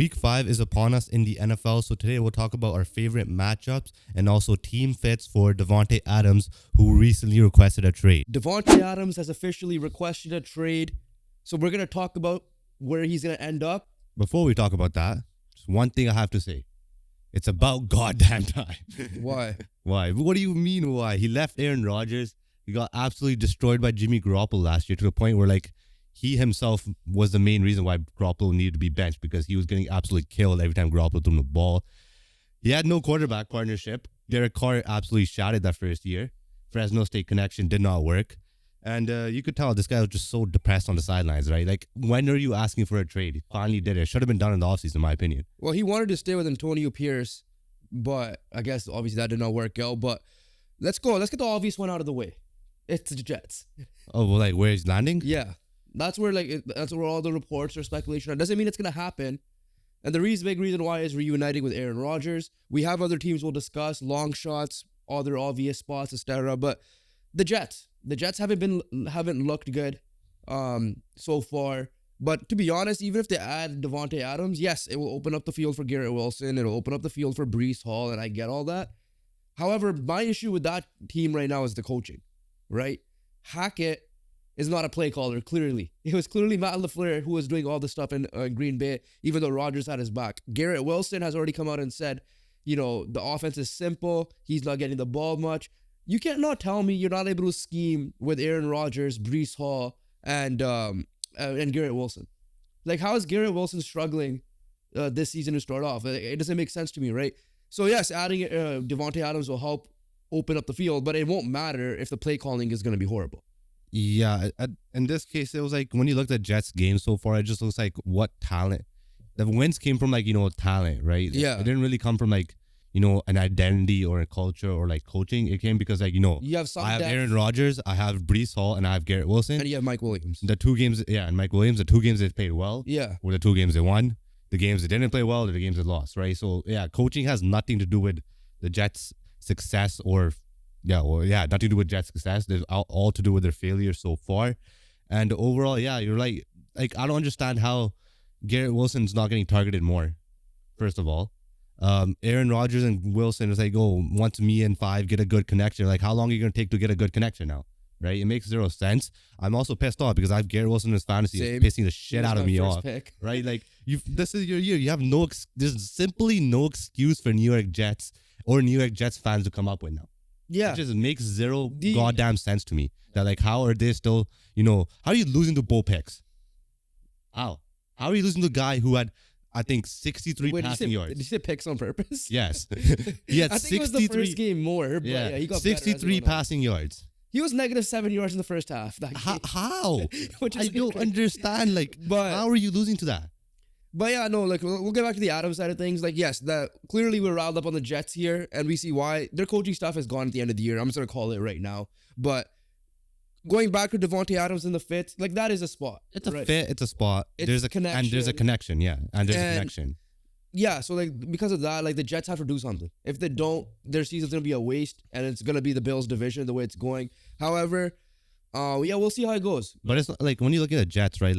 Week 5 is upon us in the NFL, so today we'll talk about our favorite matchups and also team fits for Davante Adams, who recently requested a trade. Davante Adams has officially requested a trade, so we're going to talk about where he's going to end up. Before we talk about that, just one thing I have to say. It's about goddamn time. Why? Why? What do you mean why? He left Aaron Rodgers. He got absolutely destroyed by Jimmy Garoppolo last year to the point where, like, he himself was the main reason why Garoppolo needed to be benched because he was getting absolutely killed every time Garoppolo threw him the ball. He had no quarterback partnership. Derek Carr absolutely shattered that first year. Fresno State connection did not work. And you could tell this guy was just so depressed on the sidelines, right? Like, when are you asking for a trade? He finally did it. Should have been done in the offseason, in my opinion. Well, he wanted to stay with Antonio Pierce, but I guess obviously that did not work out. But let's go. Let's get the obvious one out of the way. It's the Jets. Oh, well, like, where he's landing? Yeah. That's where all the reports or speculation are. Doesn't mean it's going to happen. And the big reason why is reuniting with Aaron Rodgers. We have other teams we'll discuss, long shots, other obvious spots, etc. But the Jets haven't looked good so far. But to be honest, even if they add Davante Adams, yes, it will open up the field for Garrett Wilson. It'll open up the field for Breece Hall, and I get all that. However, my issue with that team right now is the coaching, right? Hackett is not a play caller, clearly. It was clearly Matt LaFleur who was doing all the stuff in Green Bay, even though Rodgers had his back. Garrett Wilson has already come out and said, the offense is simple. He's not getting the ball much. You can't not tell me you're not able to scheme with Aaron Rodgers, Breece Hall, and Garrett Wilson. Like, how is Garrett Wilson struggling this season to start off? It doesn't make sense to me, right? So, yes, adding Davante Adams will help open up the field, but it won't matter if the play calling is going to be horrible. Yeah, in this case, it was like when you looked at Jets games so far, it just looks like what talent. The wins came from talent, right? Yeah. It didn't really come from an identity or a culture or coaching. It came because you have some I have depth. Aaron Rodgers, I have Breece Hall, and I have Garrett Wilson. And you have Mike Williams. The two games, and Mike Williams, the two games they played well. Yeah. Were the two games they won. The games they didn't play well, the games they lost, right? So, yeah, coaching has nothing to do with the Jets' success nothing to do with Jets' success. There's all to do with their failure so far. And overall, you're right. Like, I don't understand how Garrett Wilson's not getting targeted more, first of all. Aaron Rodgers and Wilson is like, once me and 5 get a good connection. Like, how long are you going to take to get a good connection now? Right? It makes zero sense. I'm also pissed off because I have Garrett Wilson in his fantasy. It's pissing the shit out of me off. Pick. Right? Like, this is your year. You have there's simply no excuse for New York Jets or New York Jets fans to come up with now. Yeah. It just makes zero goddamn sense to me. That, like, how are they still, how are you losing to Bo Picks? How? How are you losing to a guy who had, I think, 63 passing yards? Did you say picks on purpose? Yes. He had I think it was the first game more, but yeah, he got 63 passing yards. He was negative 7 yards in the first half. How? Which is I don't understand. But how are you losing to that? But yeah, no, we'll get back to the Adams side of things. Yes, clearly we're riled up on the Jets here, and we see why. Their coaching stuff has gone at the end of the year. I'm just going to call it right now. But going back to Davante Adams in the fit, that is a spot. It's a fit, it's a spot. There's a connection. And there's a connection, yeah. And there's a connection. Yeah, so because of that, the Jets have to do something. If they don't, their season's going to be a waste, and it's going to be the Bills' division the way it's going. However, we'll see how it goes. But it's not, when you look at the Jets, right,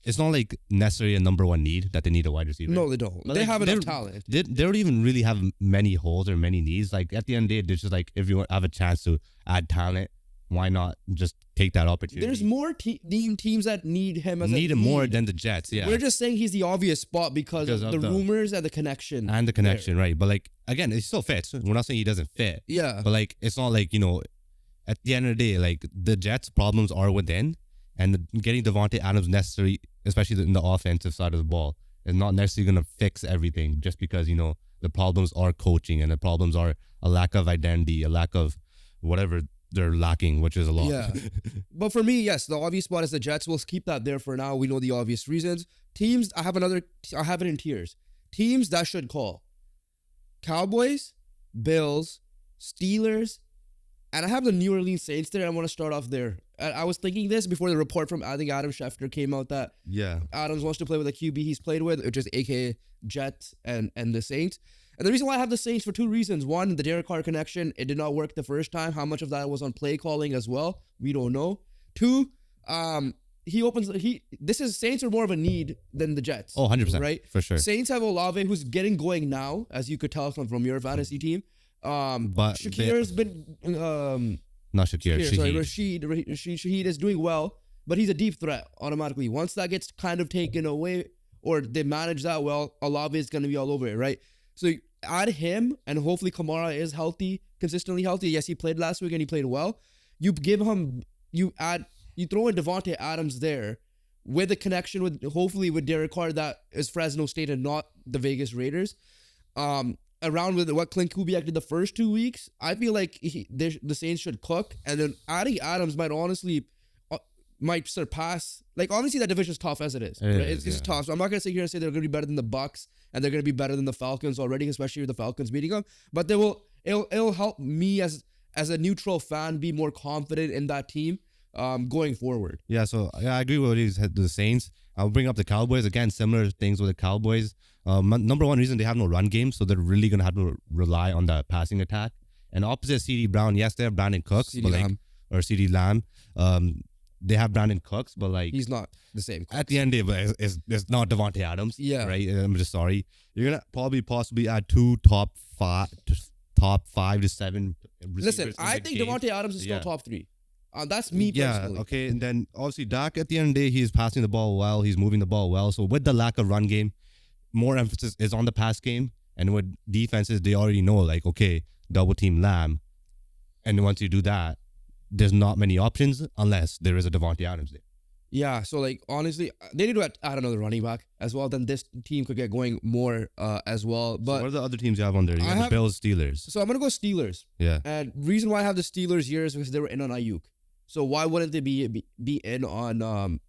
it's not necessarily a number one need that they need a wide receiver. No, they don't. But they have enough talent. They don't even really have many holes or many needs. At the end of the day, it's just if you have a chance to add talent, why not just take that opportunity? There's more teams that need him as need him more than the Jets. Yeah, we're just saying he's the obvious spot because of the rumors and the connection. And the connection, right? But again, it still fits. We're not saying he doesn't fit. Yeah. But it's not at the end of the day, the Jets' problems are within. And getting Davante Adams necessary, especially in the offensive side of the ball, is not necessarily going to fix everything just because, the problems are coaching and the problems are a lack of identity, a lack of whatever they're lacking, which is a lot. Yeah. But for me, yes, the obvious spot is the Jets. We'll keep that there for now. We know the obvious reasons. Teams, I have it in tiers. Teams that should call. Cowboys, Bills, Steelers, and I have the New Orleans Saints there. I want to start off there. I was thinking this before the report from, I think, Adam Schefter came out that Adams wants to play with a QB he's played with, which is a.k.a. Jets and the Saints. And the reason why I have the Saints for two reasons. One, the Derek Carr connection. It did not work the first time. How much of that was on play calling as well? We don't know. Two, This is Saints are more of a need than the Jets. Oh, 100%. Right? For sure. Saints have Olave who's getting going now, as you could tell from your fantasy team. But Shakir's been not Shakir. sorry, Shaheed. Shaheed is doing well, but he's a deep threat automatically. Once that gets kind of taken away or they manage that well, Olave is going to be all over it, right? So add him, and hopefully Kamara is healthy, consistently healthy. Yes, he played last week and he played well. You give him, you throw in Davante Adams there with a connection hopefully with Derek Carr that is Fresno State and not the Vegas Raiders. Around with what Clint Kubiak did the first 2 weeks, I feel like the Saints should cook, and then adding Adams might surpass. Like, obviously that division is tough as it is. Right? It's tough. So I'm not gonna sit here and say they're gonna be better than the Bucks and they're gonna be better than the Falcons already, especially with the Falcons beating them. But it'll help me as a neutral fan be more confident in that team going forward. Yeah, so I agree with what you said to the Saints. I'll bring up the Cowboys again. Similar things with the Cowboys. Number one reason, they have no run game, so they're really gonna have to rely on the passing attack. And opposite CD Brown, yes, they have Brandon Cooks, or CD Lamb. They have Brandon Cooks, but like he's not the same. At the end of the day, it's not Davante Adams. Yeah, right. I'm just sorry. You're gonna possibly add two top 5 to 7. Listen, I think Davante Adams is still top 3. That's me personally. Yeah, okay. And then obviously Dak, at the end of the day, he's passing the ball well. He's moving the ball well. So with the lack of run game, more emphasis is on the pass game. And with defenses, they already know, like, okay, double team Lamb. And once you do that, there's not many options unless there is a Davante Adams there. Yeah, so like honestly, they need to add another running back as well. Then this team could get going more as well. But so what are the other teams you have on there? You have the Bills, Steelers. So I'm gonna go Steelers. Yeah. And reason why I have the Steelers here is because they were in on Ayuk. So why wouldn't they be in on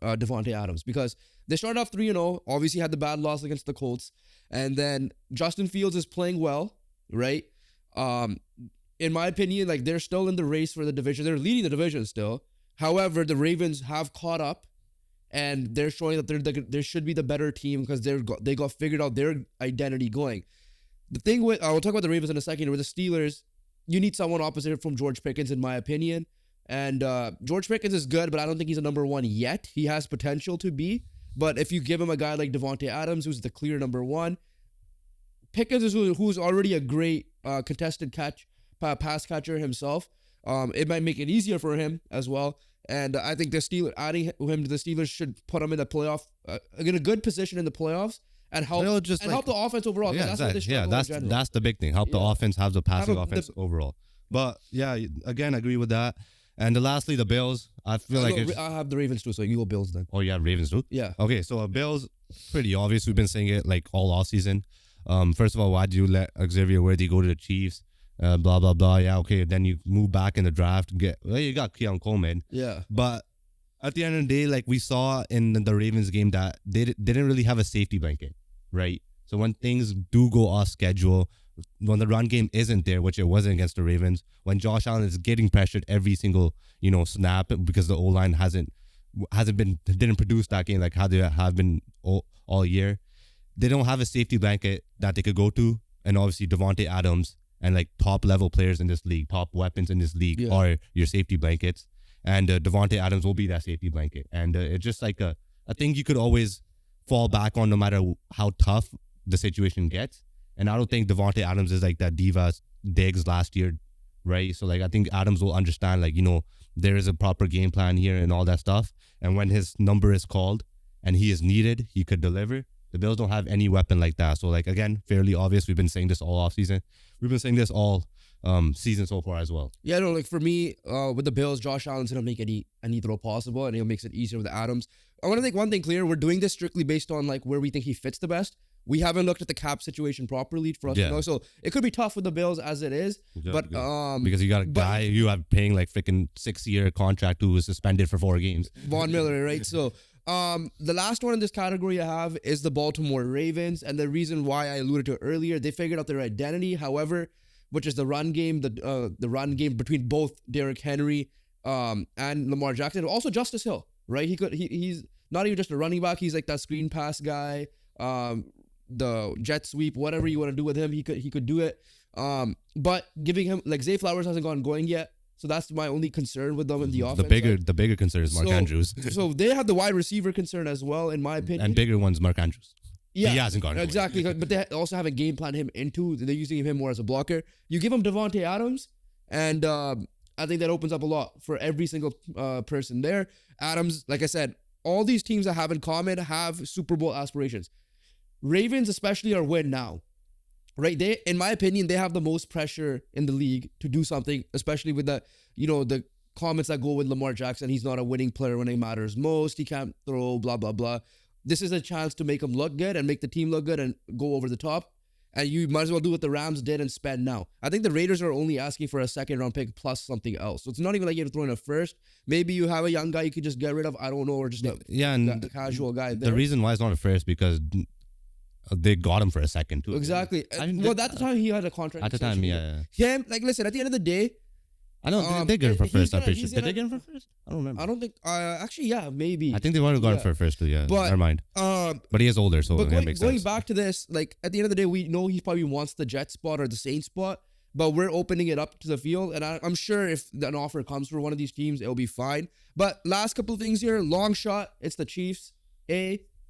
Davante Adams? Because they started off 3-0. Obviously had the bad loss against the Colts, and then Justin Fields is playing well, right? In my opinion, like they're still in the race for the division. They're leading the division still. However, the Ravens have caught up, and they're showing that they should be the better team because they got figured out their identity going. The thing with I will talk about the Ravens in a second. With the Steelers, you need someone opposite from George Pickens, in my opinion. And George Pickens is good, but I don't think he's a number 1 yet. He has potential to be, but if you give him a guy like Davante Adams, who's the clear number 1, Pickens is who's already a great contested pass catcher himself. It might make it easier for him as well. And I think the Steelers adding him to the Steelers should put him in the playoff, in a good position in the playoffs, and help help the offense overall. Yeah, that's the big thing. Help the offense have the passing offense overall. But yeah, again, I agree with that. And lastly, the Bills. I feel like I have the Ravens too, so you go Bills then. Oh, you have Ravens too? Yeah. Okay, so Bills, pretty obvious. We've been saying it like all off season. First of all, why did you let Xavier Worthy go to the Chiefs? Blah blah blah. Yeah, okay. Then you move back in the draft. You got Keon Coleman. Yeah. But at the end of the day, like we saw in the Ravens game, that they didn't really have a safety blanket, right? So when things do go off schedule, when the run game isn't there, which it wasn't against the Ravens, when Josh Allen is getting pressured every single snap because the O-line didn't produce that game like how they have been all year, they don't have a safety blanket that they could go to. And obviously Davante Adams and like top level players in this league, top weapons in this league are your safety blankets, and Davante Adams will be that safety blanket. And it's just like a thing you could always fall back on no matter how tough the situation gets. And I don't think Davante Adams is like that diva Diggs last year, right? So like I think Adams will understand, like, there is a proper game plan here and all that stuff. And when his number is called and he is needed, he could deliver. The Bills don't have any weapon like that. So like, again, fairly obvious. We've been saying this all off season. We've been saying this all season so far as well. Yeah, no, like for me, with the Bills, Josh Allen's gonna make any throw possible, and he'll makes it easier with Adams. I want to make one thing clear: we're doing this strictly based on like where we think he fits the best. We haven't looked at the cap situation properly for us to know, so it could be tough with the Bills as it is. But because you got a guy you have paying like freaking 6-year contract who was suspended for 4 games. Von Miller, right? So the last one in this category I have is the Baltimore Ravens, and the reason why I alluded to it earlier, they figured out their identity. However, which is the run game, the run game between both Derrick Henry and Lamar Jackson, also Justice Hill, right? He's not even just a running back; he's like that screen pass guy. The jet sweep, whatever you want to do with him, he could do it. But giving him, like, Zay Flowers hasn't gotten going yet, So that's my only concern with them in the offense. The bigger concern is Mark Andrews. So they have the wide receiver concern as well, in my opinion. And bigger one's Mark Andrews. Yeah, he hasn't gone exactly. But they also haven't game planned him into. They're using him more as a blocker. You give him Davante Adams, and I think that opens up a lot for every single person there. Adams, like I said, all these teams that have in common have Super Bowl aspirations. Ravens especially are win now, right? They, in my opinion, they have the most pressure in the league to do something, especially with the comments that go with Lamar Jackson. He's not a winning player when it matters most. He can't throw, blah, blah, blah. This is a chance to make him look good and make the team look good and go over the top. And you might as well do what the Rams did and spend now. I think the Raiders are only asking for a second-round pick plus something else. So it's not even like you have to throw in a first. Maybe you have a young guy you could just get rid of. I don't know, or just a casual guy there. The reason why it's not a first because they got him for a second too. Exactly. At the time he had a contract. At the time, yeah. Him, listen, at the end of the day, I don't they get him for first. I'm pretty sure. Did they get him for first? I don't remember. I don't think. Actually, yeah, maybe. I think they would have got him for first too. Yeah, but never mind. But he is older, so that makes sense. Going back to this, at the end of the day, we know he probably wants the Jet spot or the Saints spot, but we're opening it up to the field, and I'm sure if an offer comes for one of these teams, it'll be fine. But last couple of things here, long shot, it's the Chiefs.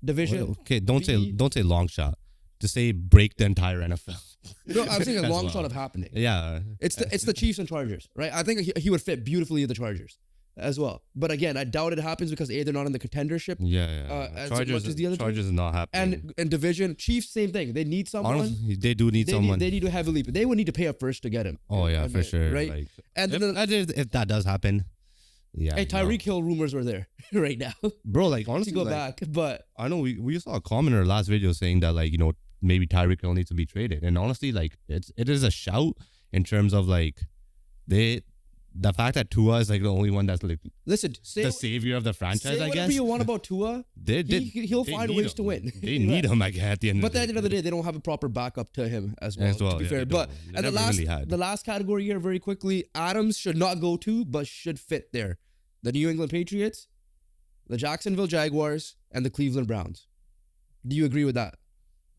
Division. Okay, don't say long shot. To say break the entire NFL. No, I'm saying a long shot of happening. Yeah. It's the Chiefs and Chargers, right? I think he would fit beautifully with the Chargers as well. But again, I doubt it happens because they're not in the contendership. Yeah. As much as the other Chargers is not happening. And division, Chiefs, same thing. They need someone. Honestly, they do need someone. They need to heavily. They would need to pay up first to get him. Oh yeah, for sure. Right. And if that does happen, yeah. Hey, Tyreek Hill rumors were there right now. Bro, honestly, go back, but I know we saw a comment in our last video saying that maybe Tyreek Hill needs to be traded. And honestly, it is a shout in terms of the fact that Tua is the only one that's listen, the savior of the franchise, I guess. Whatever you want about Tua, he'll find ways to win. They need him, I guess, at the end of the day. But at the end of the day, they don't have a proper backup to him as well, to be fair. But and the last category here, very quickly, Adams should not go to, but should fit there. The New England Patriots, the Jacksonville Jaguars, and the Cleveland Browns. Do you agree with that?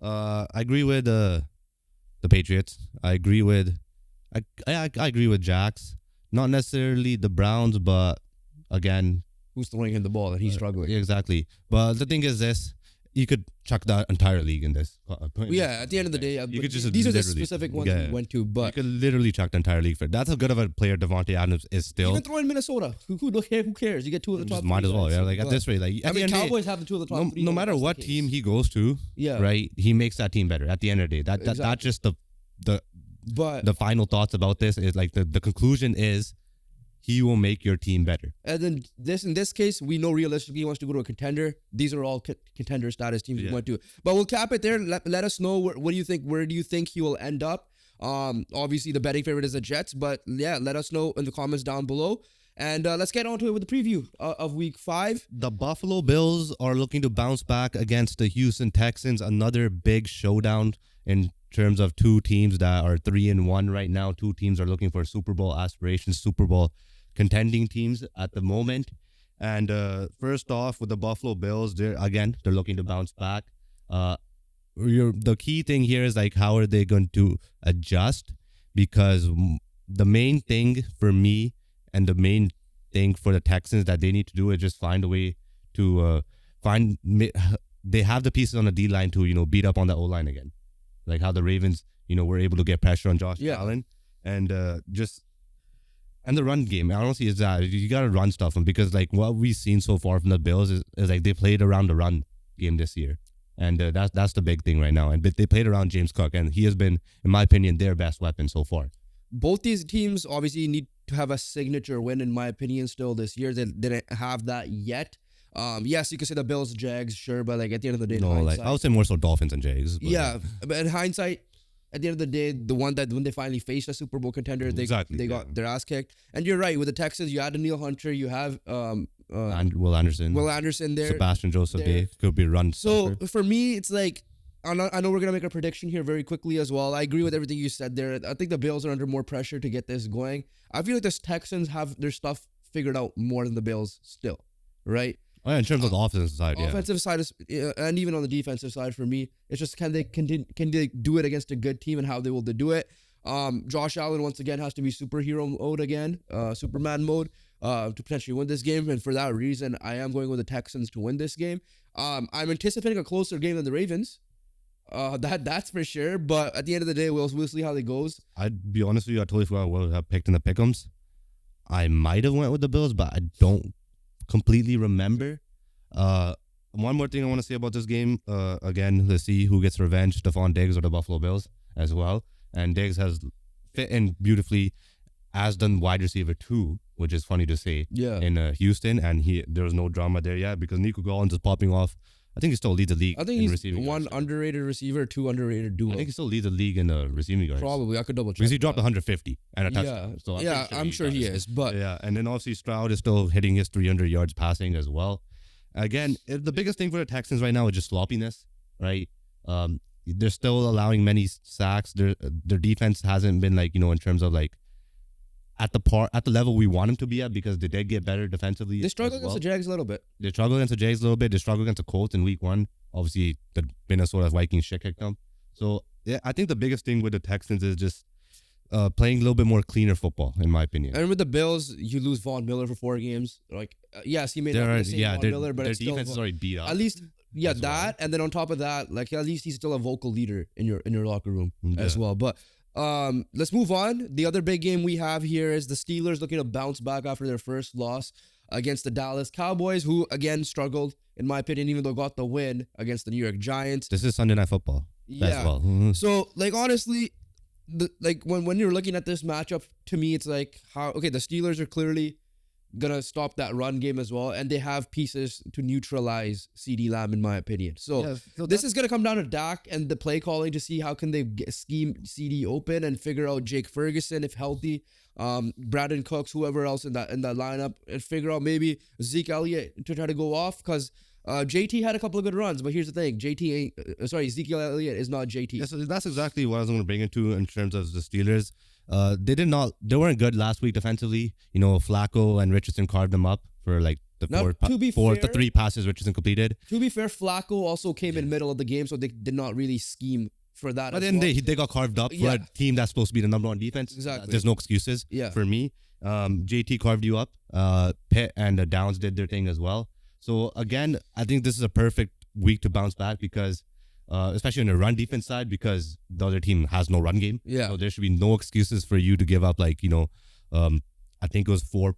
I agree with the Patriots. I agree with I agree with Jax. Not necessarily the Browns, but again, who's throwing him the ball and he's struggling. Exactly. But the thing is this. You could chuck the entire league in this. At the end of the day, you could just these are the specific ones we went to. But you could literally chuck the entire league for it. That's how good of a player Davante Adams is still. You can throw in Minnesota. Who cares? You get two of the top. Might as well. Yeah, at this rate, Cowboys have the two of the top. No matter what team he goes to, right, he makes that team better. At the end of the day, that's just the final thoughts about this is the conclusion is. He will make your team better. And then in this case, we know realistically he wants to go to a contender. These are all contender status teams he went to. But we'll cap it there. Let us know what do you think? Where do you think he will end up? Obviously the betting favorite is the Jets, but yeah, let us know in the comments down below. And let's get on to it with the preview of Week 5. The Buffalo Bills are looking to bounce back against the Houston Texans. Another big showdown in terms of two teams that are 3-1 right now. Two teams are looking for Super Bowl aspirations, Super Bowl contending teams at the moment. And first off, with the Buffalo Bills, they're looking to bounce back. The key thing here is how are they going to adjust? Because the main thing for me and the main thing for the Texans that they need to do is just find a way to they have the pieces on the D line to beat up on the O line again, like how the Ravens were able to get pressure on Josh Allen and And the run game, honestly, is that you got to run stuff them because what we've seen so far from the Bills is they played around the run game this year. And that's the big thing right now. And they played around James Cook, and he has been, in my opinion, their best weapon so far. Both these teams obviously need to have a signature win, in my opinion, still this year. They didn't have that yet. Yes, you could say the Bills, Jags, sure, but at the end of the day, I would say more so Dolphins and Jags. But in hindsight, at the end of the day, when they finally faced a Super Bowl contender, they got their ass kicked. And you're right, with the Texans, you had Daniil Hunter, you have Will Anderson there. Sebastian Joseph Day could be run. So for me, it's I know we're going to make a prediction here very quickly as well. I agree with everything you said there. I think the Bills are under more pressure to get this going. I feel like the Texans have their stuff figured out more than the Bills still, right? Oh, yeah, in terms of the offensive side, offensive side is, and even on the defensive side for me, it's just can they do it against a good team and how they will do it. Josh Allen once again has to be superhero mode again, Superman mode, to potentially win this game. And for that reason, I am going with the Texans to win this game. I'm anticipating a closer game than the Ravens. That's for sure. But at the end of the day, we'll see how it goes. I'd be honest with you, I totally forgot what I picked in the pick'ems. I might have went with the Bills, but I don't completely remember. One more thing I want to say about this game. Again, let's see who gets revenge, Stephon Diggs or the Buffalo Bills as well. And Diggs has fit in beautifully, as done wide receiver 2, which is funny to say, in Houston. And there was no drama there yet because Nico Collins is popping off. I think he still leads the league. I think in he's receiving one yards. underrated receiver, 2 underrated duo. I think he still leads the league in receiving yards. Probably. I could double check. Because he dropped 150 and a touchdown. So I'm sure he is. But yeah, and then obviously Stroud is still hitting his 300 yards passing as well. Again, the biggest thing for the Texans right now is just sloppiness, right? They're still allowing many sacks. Their defense hasn't been in terms of at the level we want them to be at, because they did get better defensively. they struggle against the Jags a little bit. They struggle against the Jags a little bit. They struggle against the Colts in week 1. Obviously, the Minnesota Vikings shit kicked them. So yeah, I think the biggest thing with the Texans is just playing a little bit more cleaner football, in my opinion. And with the Bills, you lose Von Miller for 4 games. Yes, he made not be the same Von Miller, but their it's still defense is already beat up. at least as that, and then on top of that, at least he's still a vocal leader in your locker room as Yeah. well. But let's move on. The other big game we have here is the Steelers looking to bounce back after their first loss against the Dallas Cowboys, who again struggled, in my opinion, even though got the win against the New York Giants. This is Sunday Night Football as well. So honestly, when you're looking at this matchup, to me it's the Steelers are clearly gonna stop that run game as well, and they have pieces to neutralize CeeDee Lamb, in my opinion. So this is gonna come down to Dak and the play calling to see how can they scheme CeeDee open and figure out Jake Ferguson if healthy, Brandon Cooks, whoever else in that lineup, and figure out maybe Zeke Elliott to try to go off, because JT had a couple of good runs, but here's the thing: Ezekiel Elliott is not JT. Yeah, so that's exactly what I was going to bring into in terms of the Steelers. They weren't good last week defensively. Flacco and Richardson carved them up for the 3 passes Richardson completed. To be fair, Flacco also came in middle of the game, so they did not really scheme for that. But then they got carved up for a team that's supposed to be the number 1 defense. Exactly. There's no excuses for me. JT carved you up. Pitt and the Downs did their thing as well. So again, I think this is a perfect week to bounce back because, especially on the run defense side, because the other team has no run game. Yeah. So there should be no excuses for you to give up I think it was 4+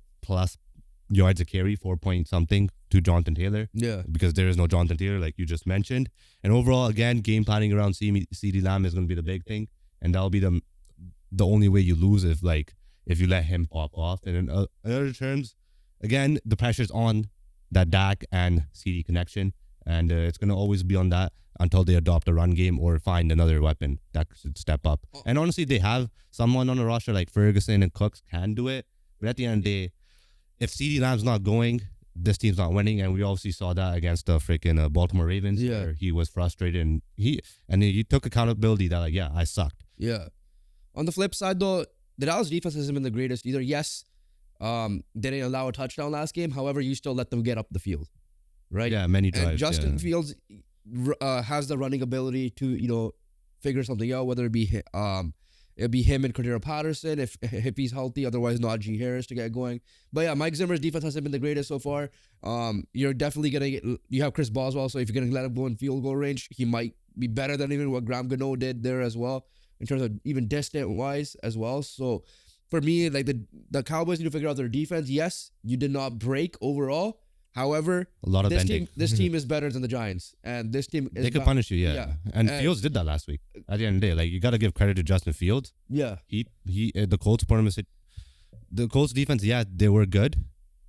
yards a carry, 4 point something to Jonathan Taylor. Yeah. Because there is no Jonathan Taylor, like you just mentioned. And overall, again, game planning around CeeDee Lamb is going to be the big thing, and that'll be the only way you lose if you let him pop off. And in other terms, again, the pressure's on that Dak and CeeDee connection, and it's going to always be on that until they adopt a run game or find another weapon that should step up. And honestly, they have someone on the roster like Ferguson and Cooks can do it, but at the end of the day, if CeeDee Lamb's not going, this team's not winning, and we obviously saw that against the freaking Baltimore Ravens, where he was frustrated and he took accountability that I sucked. Yeah. On the flip side, though, the Dallas defense hasn't been the greatest either. Yes, they didn't allow a touchdown last game. However, you still let them get up the field, right? Yeah, many drives. And Justin Fields has the running ability to figure something out, whether it be him and Cordero Patterson if he's healthy. Otherwise, Najee Harris to get going. But yeah, Mike Zimmer's defense hasn't been the greatest so far. You're definitely gonna you have Chris Boswell, so if you're gonna let him go in field goal range, he might be better than even what Graham Gano did there as well, in terms of even distant wise as well. So for me, the Cowboys need to figure out their defense. Yes, you did not break overall. However, a lot of this team is better than the Giants, and this team is they could punish you, And Fields did that last week. At the end of the day, you got to give credit to Justin Fields. Yeah, he the Colts the Colts defense, they were good,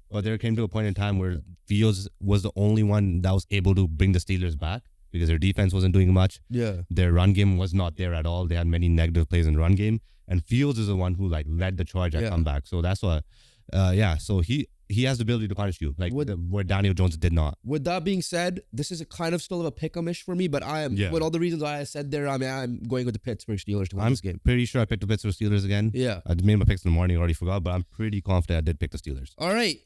but there came to a point in time where Fields was the only one that was able to bring the Steelers back because their defense wasn't doing much. Yeah, their run game was not there at all. They had many negative plays in the run game, and Fields is the one who led the charge at comeback. So that's why, So he has the ability to punish you, where Daniel Jones did not. With that being said, this is a kind of still of a pick-em-ish for me, but I am, with all the reasons I said there, I'm going with the Pittsburgh Steelers to win this game. I'm pretty sure I picked the Pittsburgh Steelers again. Yeah. I made my picks in the morning, already forgot, but I'm pretty confident I did pick the Steelers. All right,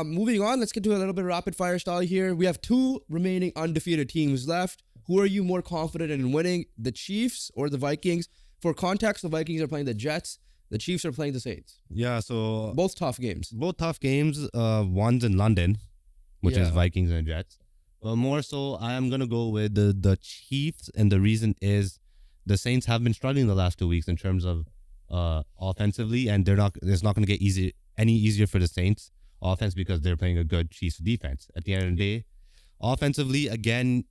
moving on, let's get to a little bit of rapid-fire style here. We have 2 remaining undefeated teams left. Who are you more confident in winning, the Chiefs or the Vikings? for context, the Vikings are playing the Jets. The Chiefs are playing the Saints. Yeah, so Both tough games. both tough games. One's in London, which is Yeah. Vikings and Jets. But more so, I am gonna go with the Chiefs, and the reason is the Saints have been struggling the last 2 weeks in terms of offensively, and it's not gonna get any easier for the Saints offense because they're playing a good Chiefs defense. At the end of the day, offensively, again,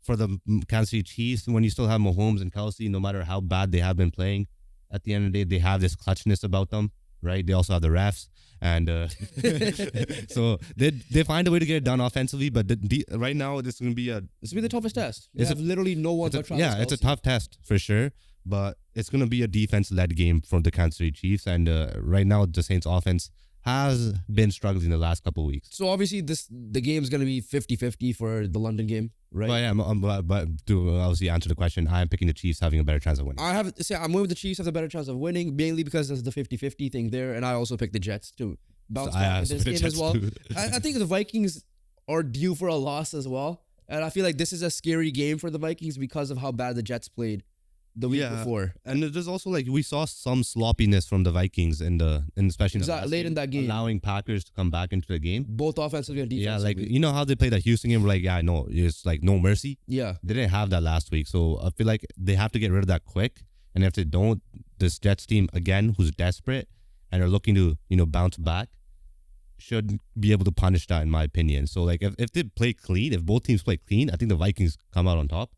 for the Kansas City Chiefs, when you still have Mahomes and Kelsey, no matter how bad they have been playing, at the end of the day, they have this clutchness about them, right? They also have the refs, and so they find a way to get it done offensively. But right now, this is going to be the toughest test. They have literally no one but Travis yeah, it's a Kelce. tough test for sure. But it's going to be a defense-led game from the Kansas City Chiefs, and right now, the Saints' offense has been struggling the last couple of weeks. So obviously the game's gonna be 50-50 for the London game, right? But yeah, but to obviously answer the question, I am picking the Chiefs having a better chance of winning. I'm going with the Chiefs have a better chance of winning, mainly because there's the 50-50 thing there, and I also picked the Jets to bounce back in this game as well. I think the Vikings are due for a loss as well, and I feel like this is a scary game for the Vikings because of how bad the Jets played the week before. And there's also we saw some sloppiness from the Vikings in especially in the last late in that game, allowing Packers to come back into the game. both offensively and Yeah, defensively. you know how they played that Houston game, I know it's no mercy. Yeah. They didn't have that last week, so I feel like they have to get rid of that quick. And if they don't, this Jets team again, who's desperate and are looking to bounce back, should be able to punish that, in my opinion. So if they play clean, if both teams play clean, I think the Vikings come out on top.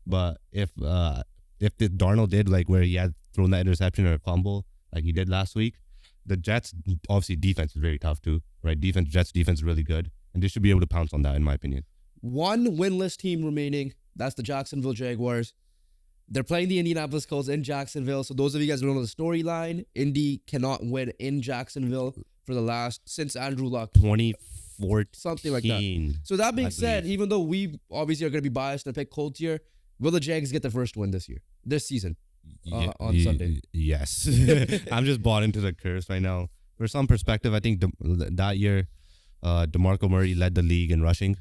But if the Darnold did where he had thrown that interception or a fumble like he did last week, the Jets obviously defense is very tough too, right? Jets defense is really good, and they should be able to pounce on that, in my opinion. One winless team remaining. That's the Jacksonville Jaguars. They're playing the Indianapolis Colts in Jacksonville. So those of you guys who don't know the storyline, Indy cannot win in Jacksonville since Andrew Luck. 2014. Something like that. So that being said, even though we obviously are going to be biased and pick Colts here, will the Jags get the first win this season on Sunday? Yes. I'm just bought into the curse right now. For some perspective, I think that year, DeMarco Murray led the league in rushing.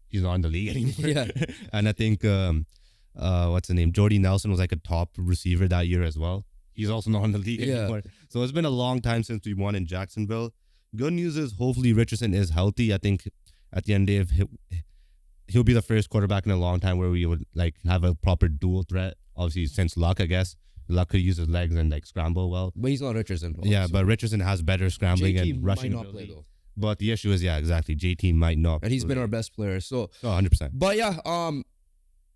He's not in the league anymore. Yeah. And I think, what's the name? Jordy Nelson was a top receiver that year as well. He's also not in the league anymore. So it's been a long time since we won in Jacksonville. Good news is hopefully Richardson is healthy. I think at the end of the day, he'll be the first quarterback in a long time where we would have a proper dual threat. Obviously, since Luck, I guess. Luck could use his legs and scramble well. But he's not Richardson. Yeah, but Richardson has better scrambling JT and rushing might not ability. play, though. But the issue is, exactly. JT might not. And he's been our best player. So 100%. But yeah,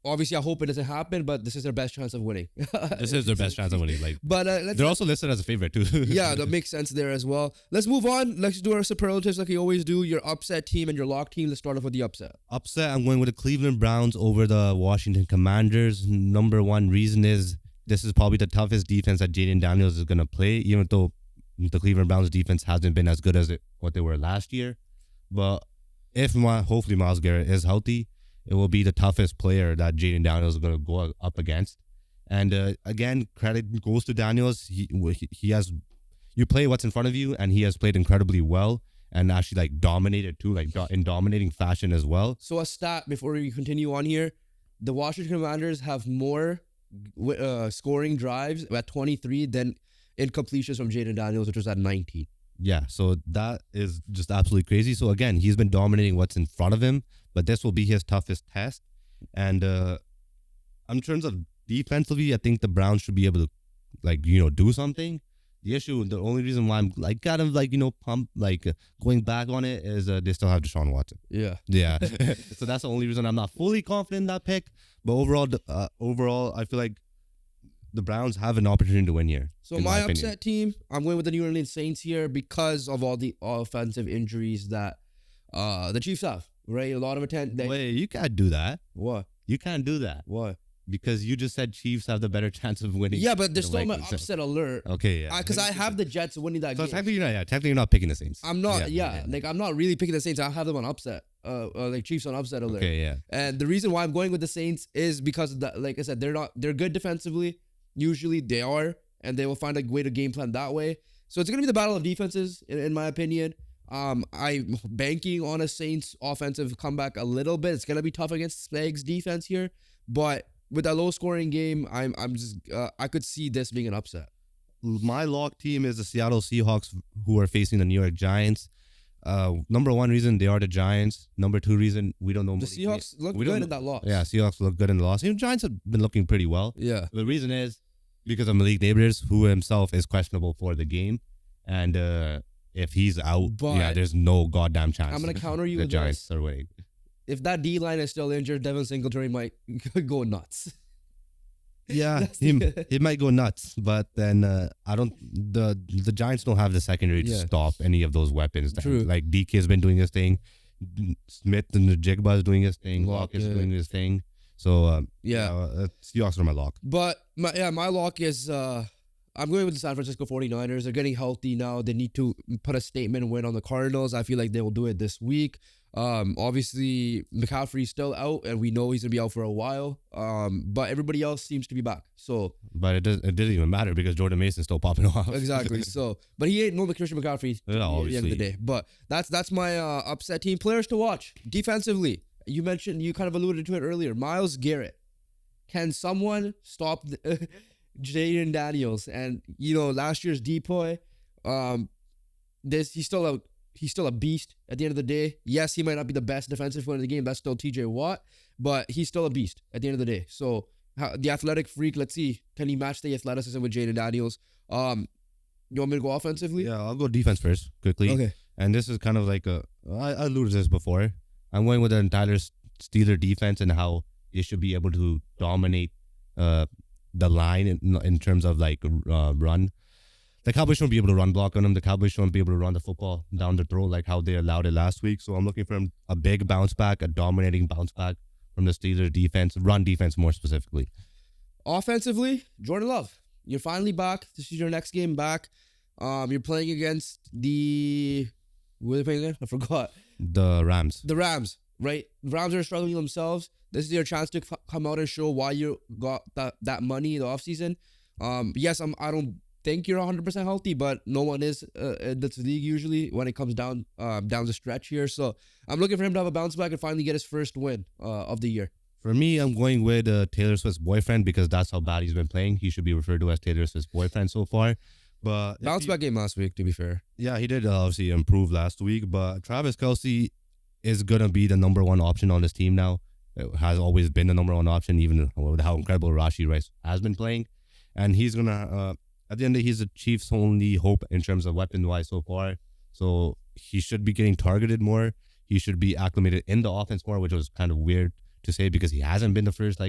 obviously I hope it doesn't happen, but this is their best chance of winning. This is their best chance of winning. But they're also listed as a favorite too. Yeah, that makes sense there as well. Let's move on. Let's do our superlatives like we always do. Your upset team and your lock team. Let's start off with the upset. Upset, I'm going with the Cleveland Browns over the Washington Commanders. Number one reason is this is probably the toughest defense that Jaden Daniels is going to play, even though the Cleveland Browns defense hasn't been as good as what they were last year. But hopefully Myles Garrett is healthy, it will be the toughest player that Jaden Daniels is going to go up against. And again, credit goes to Daniels. He has, you play what's in front of you, and he has played incredibly well and actually dominated too, in dominating fashion as well. So a stat before we continue on here, the Washington Commanders have more scoring drives at 23 than incompletions from Jaden Daniels, which was at 19. Yeah, so that is just absolutely crazy. So again, he's been dominating what's in front of him, but this will be his toughest test. And in terms of defensively, I think the Browns should be able to, do something. The only reason why I'm kind of pumped, going back on it is they still have Deshaun Watson. Yeah. Yeah. So that's the only reason I'm not fully confident in that pick. But overall, I feel like the Browns have an opportunity to win here. So my upset team, I'm going with the New Orleans Saints here because of all the offensive injuries that the Chiefs have, right? A lot of attention. Wait, you can't do that. What? You can't do that. What? Because you just said Chiefs have the better chance of winning. Yeah, but there's still my upset alert. Okay, yeah. Because I have the Jets winning that game. So technically you're not picking the Saints. I'm not, I'm not really picking the Saints. I have them on upset. Chiefs on upset alert. Okay, yeah. And the reason why I'm going with the Saints is because of that, like I said, they're good defensively. Usually they are, and they will find a way to game plan that way. So it's gonna be the battle of defenses, in my opinion. I'm banking on a Saints offensive comeback a little bit. It's gonna be tough against Spags defense here, but with that low scoring game, I'm just I could see this being an upset. My lock team is the Seattle Seahawks, who are facing the New York Giants. Number one reason, they are the Giants. Number two reason, we don't know. The Seahawks look we good don't in that loss. Yeah, Seahawks look good in the loss. Even Giants have been looking pretty well. Yeah. The reason is because of Malik Neighbors, who himself is questionable for the game. And if he's out, But there's no goddamn chance. I'm gonna counter you the with Giants this. are winning. If that D line is still injured, Devin Singletary might go nuts. Yeah, That's he might go nuts, but then I don't. The Giants don't have the secondary to Yeah. stop any of those weapons. True. Like DK's been doing his thing, Smith and the Jigba is doing his thing, Lock is Lockett. doing his thing. So Yeah. Seahawks are my lock. But my lock is I'm going with the San Francisco 49ers. They're getting healthy now. They need to put a statement win on the Cardinals. I feel like they will do it this week. Obviously McCaffrey's still out, and we know he's gonna be out for a while. But everybody else seems to be back. So But it didn't even matter because Jordan Mason's still popping off. exactly. So, but he ain't no Christian McCaffrey Yeah, at the end of obviously. the day. But that's my upset team. Players to watch defensively. You kind of alluded to it earlier. Myles Garrett. Can someone stop Jaden Daniels? And last year's depoy. He's still a beast at the end of the day. Yes, he might not be the best defensive player in the game. That's still TJ Watt, but he's still a beast at the end of the day. So the athletic freak, let's see, can he match the athleticism with Jaden Daniels? You want me to go offensively? Yeah, I'll go defense first quickly. Okay. And this is kind of like I alluded to this before. I'm going with the entire Steeler defense and how they should be able to dominate the line in terms of like run. The Cowboys shouldn't be able to run block on them. The Cowboys shouldn't be able to run the football down the throat like how they allowed it last week. So I'm looking for a big bounce back, a dominating bounce back from the Steelers defense, run defense more specifically. Offensively, Jordan Love. You're finally back. This is your next game back. You're playing against the... Who are they playing again? I forgot. The Rams. The Rams, right? The Rams are struggling themselves. This is your chance to come out and show why you got that money in the offseason. Yes, I don't think you're 100% healthy, but no one is in this league usually when it comes down the stretch here. So I'm looking for him to have a bounce back and finally get his first win of the year. For me, I'm going with Taylor Swift's boyfriend because that's how bad he's been playing. He should be referred to as Taylor Swift's boyfriend so far. But Bounce back game last week, to be fair. Yeah, he did obviously improve last week, but Travis Kelce is going to be the number one option on this team now. It has always been the number one option, even with how incredible Rashee Rice has been playing. And he's going to, at the end of the day, he's the Chiefs' only hope in terms of weapon-wise so far. So he should be getting targeted more. He should be acclimated in the offense more, which was kind of weird to say because he hasn't been the first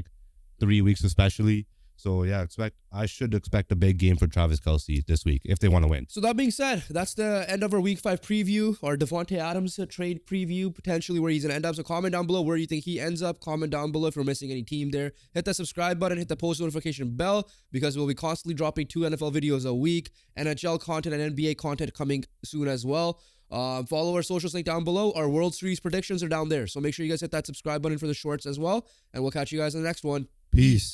3 weeks especially. So yeah, I should expect a big game for Travis Kelce this week if they want to win. So that being said, that's the end of our Week 5 preview, our Davante Adams trade preview, potentially where he's going to end up. So comment down below where you think he ends up. Comment down below if you're missing any team there. Hit that subscribe button, hit the post notification bell because we'll be constantly dropping 2 NFL videos a week, NHL content and NBA content coming soon as well. Follow our socials link down below. Our World Series predictions are down there. So make sure you guys hit that subscribe button for the shorts as well. And we'll catch you guys in the next one. Peace.